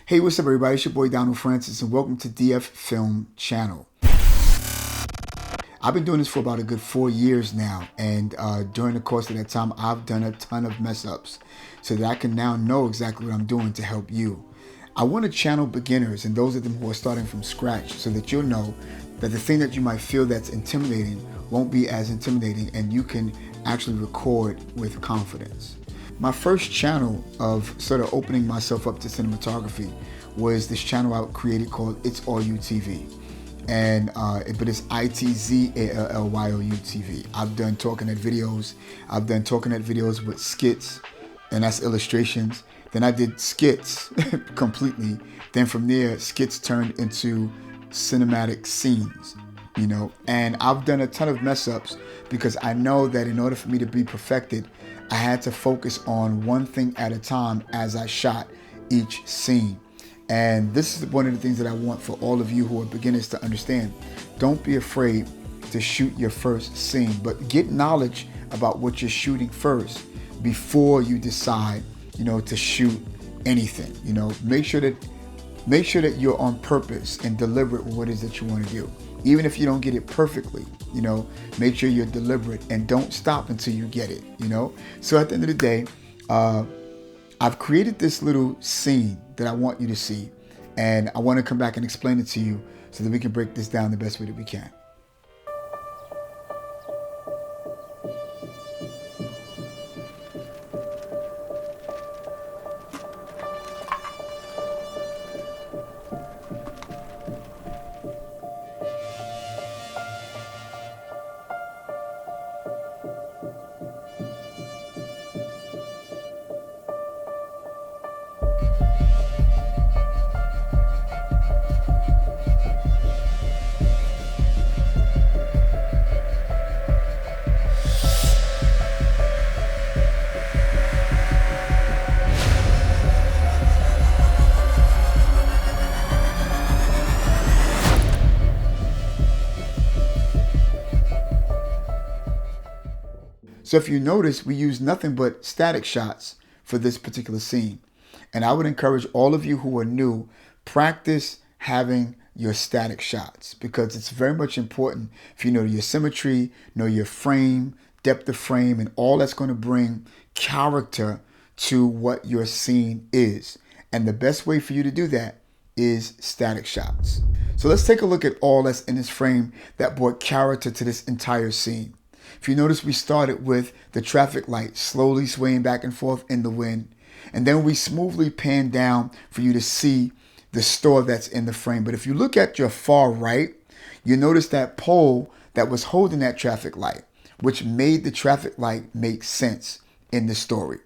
Hey, what's up everybody? It's your boy Donald Francis and welcome to DF Film Channel. I've been doing this for about a good 4 years now, and during the course of that time, I've done a ton of mess ups so that I can now know exactly what I'm doing to help you. I want to channel beginners and those of them who are starting from scratch so that you'll know that the thing that you might feel that's intimidating won't be as intimidating and you can actually record with confidence. My first channel of sort of opening myself up to cinematography was this channel I created called It's All You TV. But it's ITZALLYOU TV. I've done talking head videos. I've done talking head videos with skits, and that's illustrations. Then I did skits completely. Then from there, skits turned into cinematic scenes, and I've done a ton of mess ups because I know that in order for me to be perfected, I had to focus on one thing at a time as I shot each scene. And this is one of the things that I want for all of you who are beginners to understand. Don't be afraid to shoot your first scene, but get knowledge about what you're shooting first before you decide, to shoot anything. Make sure that you're on purpose and deliberate with what it is that you want to do. Even if you don't get it perfectly, make sure you're deliberate and don't stop until you get it, So at the end of the day, I've created this little scene that I want you to see, and I want to come back and explain it to you so that we can break this down the best way that we can. So if you notice, we use nothing but static shots for this particular scene. And I would encourage all of you who are new, practice having your static shots because it's very much important if you know your symmetry, know your frame, depth of frame, and all that's going to bring character to what your scene is. And the best way for you to do that is static shots. So let's take a look at all that's in this frame that brought character to this entire scene. If you notice, we started with the traffic light slowly swaying back and forth in the wind. And then we smoothly pan down for you to see the store that's in the frame. But if you look at your far right, you notice that pole that was holding that traffic light, which made the traffic light make sense in the story.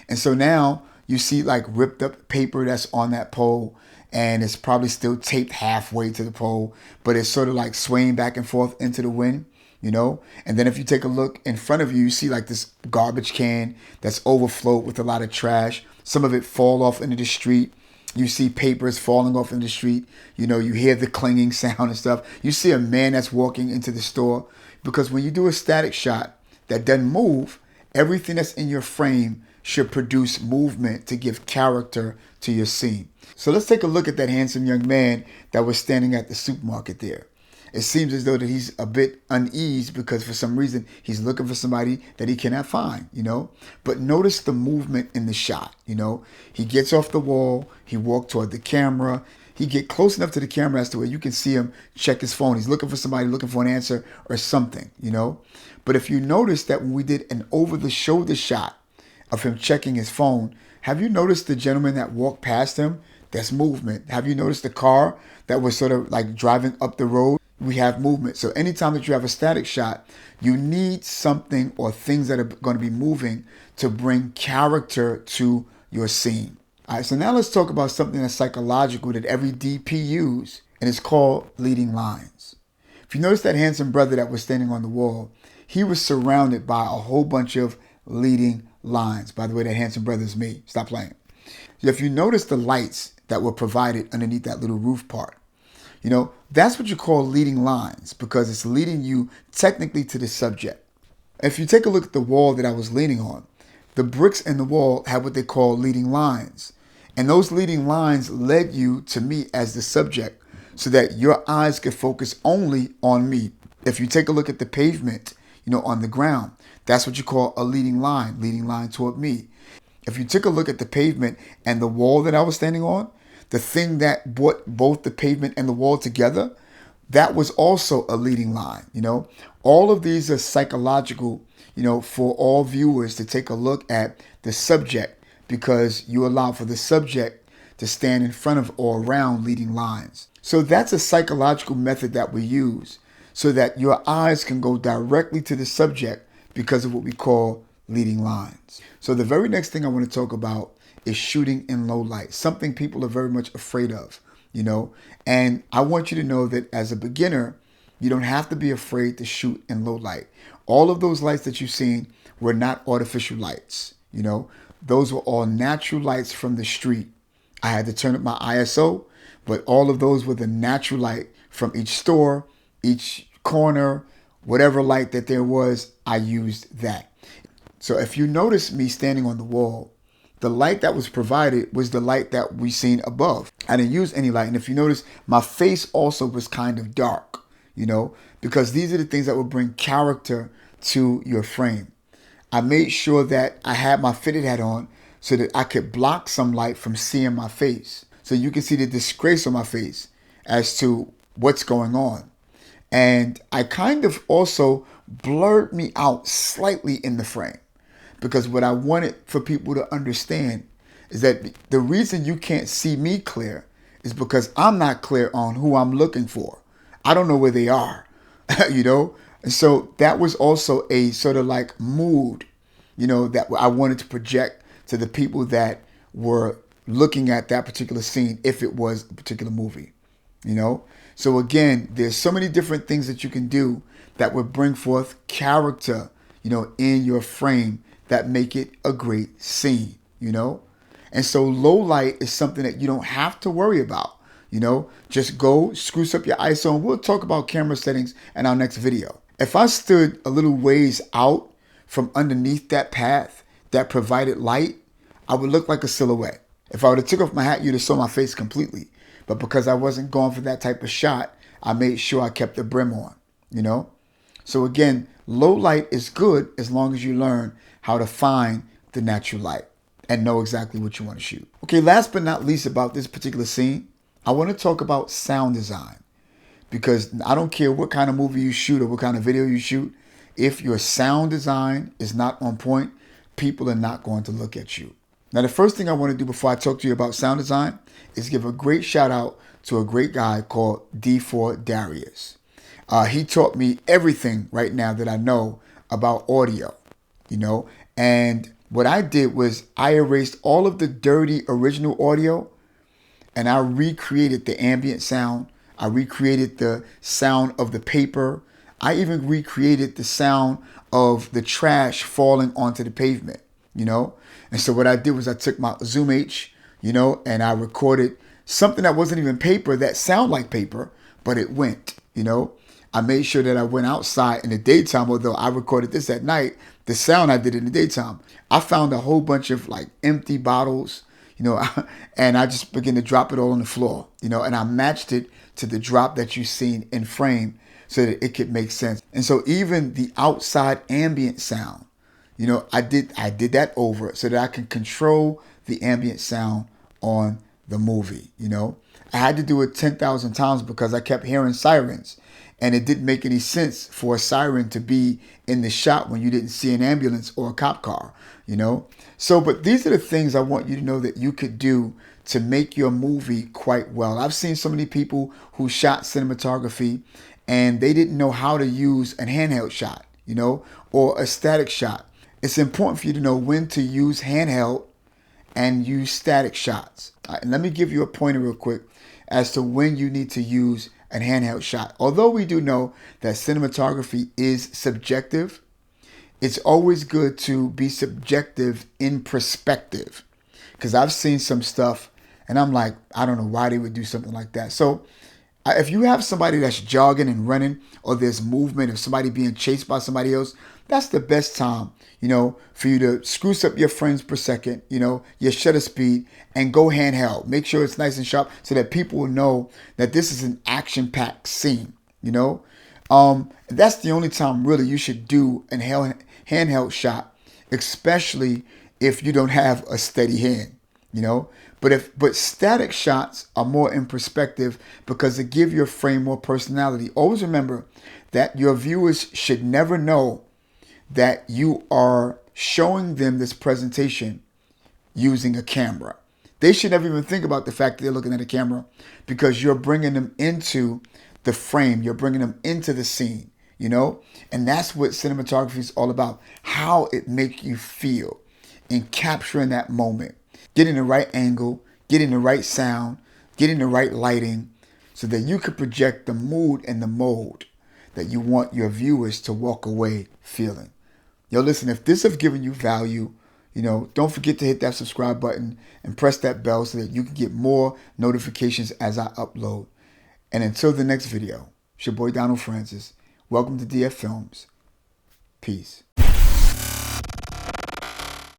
And so now you see like ripped up paper that's on that pole, and it's probably still taped halfway to the pole, but it's sort of like swaying back and forth into the wind. And then if you take a look in front of you, you see like this garbage can that's overflowed with a lot of trash. Some of it fall off into the street. You see papers falling off in the street. You hear the clanging sound and stuff. You see a man that's walking into the store. Because when you do a static shot that doesn't move, everything that's in your frame should produce movement to give character to your scene. So let's take a look at that handsome young man that was standing at the supermarket there. It seems as though that he's a bit uneasy because for some reason he's looking for somebody that he cannot find, But notice the movement in the shot, He gets off the wall, he walked toward the camera, he get close enough to the camera as to where you can see him check his phone. He's looking for somebody, looking for an answer or something, But if you notice that when we did an over-the-shoulder shot of him checking his phone, have you noticed the gentleman that walked past him? That's movement. Have you noticed the car that was sort of like driving up the road? We have movement. So anytime that you have a static shot, you need something or things that are going to be moving to bring character to your scene. All right, so now let's talk about something that's psychological that every DP uses, and it's called leading lines. If you notice that handsome brother that was standing on the wall, he was surrounded by a whole bunch of leading lines. By the way, that handsome brother is me. Stop playing. If you notice the lights that were provided underneath that little roof part, that's what you call leading lines because it's leading you technically to the subject. If you take a look at the wall that I was leaning on, the bricks in the wall have what they call leading lines. And those leading lines led you to me as the subject so that your eyes could focus only on me. If you take a look at the pavement, on the ground, that's what you call a leading line toward me. If you took a look at the pavement and the wall that I was standing on, the thing that brought both the pavement and the wall together, that was also a leading line. All of these are psychological, for all viewers to take a look at the subject, because you allow for the subject to stand in front of or around leading lines. So that's a psychological method that we use so that your eyes can go directly to the subject because of what we call leading lines. So the very next thing I want to talk about is shooting in low light, something people are very much afraid of, and I want you to know that as a beginner, you don't have to be afraid to shoot in low light. All of those lights that you've seen were not artificial lights. Those were all natural lights from the street. I had to turn up my ISO, but all of those were the natural light from each store, each corner, whatever light that there was, I used that. So if you notice me standing on the wall, the light that was provided was the light that we seen above. I didn't use any light. And if you notice, my face also was kind of dark, because these are the things that will bring character to your frame. I made sure that I had my fitted hat on so that I could block some light from seeing my face. So you can see the disgrace on my face as to what's going on. And I kind of also blurred me out slightly in the frame, because what I wanted for people to understand is that the reason you can't see me clear is because I'm not clear on who I'm looking for. I don't know where they are, And so that was also a sort of like mood, that I wanted to project to the people that were looking at that particular scene, if it was a particular movie, So again, there's so many different things that you can do that would bring forth character, in your frame that make it a great scene, And so low light is something that you don't have to worry about, Just go spruce up your ISO, and we'll talk about camera settings in our next video. If I stood a little ways out from underneath that path that provided light, I would look like a silhouette. If I would have took off my hat, you'd have saw my face completely. But because I wasn't going for that type of shot, I made sure I kept the brim on, So again, low light is good as long as you learn how to find the natural light and know exactly what you want to shoot. Okay, last but not least about this particular scene, I want to talk about sound design. Because I don't care what kind of movie you shoot or what kind of video you shoot, if your sound design is not on point, people are not going to look at you. Now, the first thing I want to do before I talk to you about sound design is give a great shout out to a great guy called D4 Darius. He taught me everything right now that I know about audio, and what I did was I erased all of the dirty original audio and I recreated the ambient sound. I recreated the sound of the paper. I even recreated the sound of the trash falling onto the pavement, And so what I did was I took my Zoom H, and I recorded something that wasn't even paper that sounded like paper, but it went, I made sure that I went outside in the daytime, although I recorded this at night, the sound I did in the daytime. I found a whole bunch of like empty bottles, and I just began to drop it all on the floor, and I matched it to the drop that you've seen in frame so that it could make sense. And so even the outside ambient sound, I did that over so that I can control the ambient sound on the movie, I had to do it 10,000 times because I kept hearing sirens. And it didn't make any sense for a siren to be in the shot when you didn't see an ambulance or a cop car, So, but these are the things I want you to know that you could do to make your movie quite well. I've seen so many people who shot cinematography and they didn't know how to use a handheld shot, or a static shot. It's important for you to know when to use handheld and use static shots. And let me give you a pointer real quick as to when you need to use a handheld shot. Although we do know that cinematography is subjective, it's always good to be subjective in perspective. Because I've seen some stuff and I'm like, I don't know why they would do something like that. So if you have somebody that's jogging and running, or there's movement of somebody being chased by somebody else, That's the best time, for you to spruce up your frames per second, your shutter speed, and go handheld. Make sure it's nice and sharp so that people will know that this is an action-packed scene, That's the only time really you should do an handheld shot, especially if you don't have a steady hand, you know. But static shots are more in perspective because they give your frame more personality. Always remember that your viewers should never know that you are showing them this presentation using a camera. They should never even think about the fact that they're looking at a camera because you're bringing them into the frame. You're bringing them into the scene, And that's what cinematography is all about. How it makes you feel in capturing that moment. Getting the right angle, getting the right sound, getting the right lighting so that you can project the mood and the mode that you want your viewers to walk away feeling. Yo, listen, if this has given you value, don't forget to hit that subscribe button and press that bell so that you can get more notifications as I upload. And until the next video, it's your boy Donald Francis. Welcome to DF Films. Peace.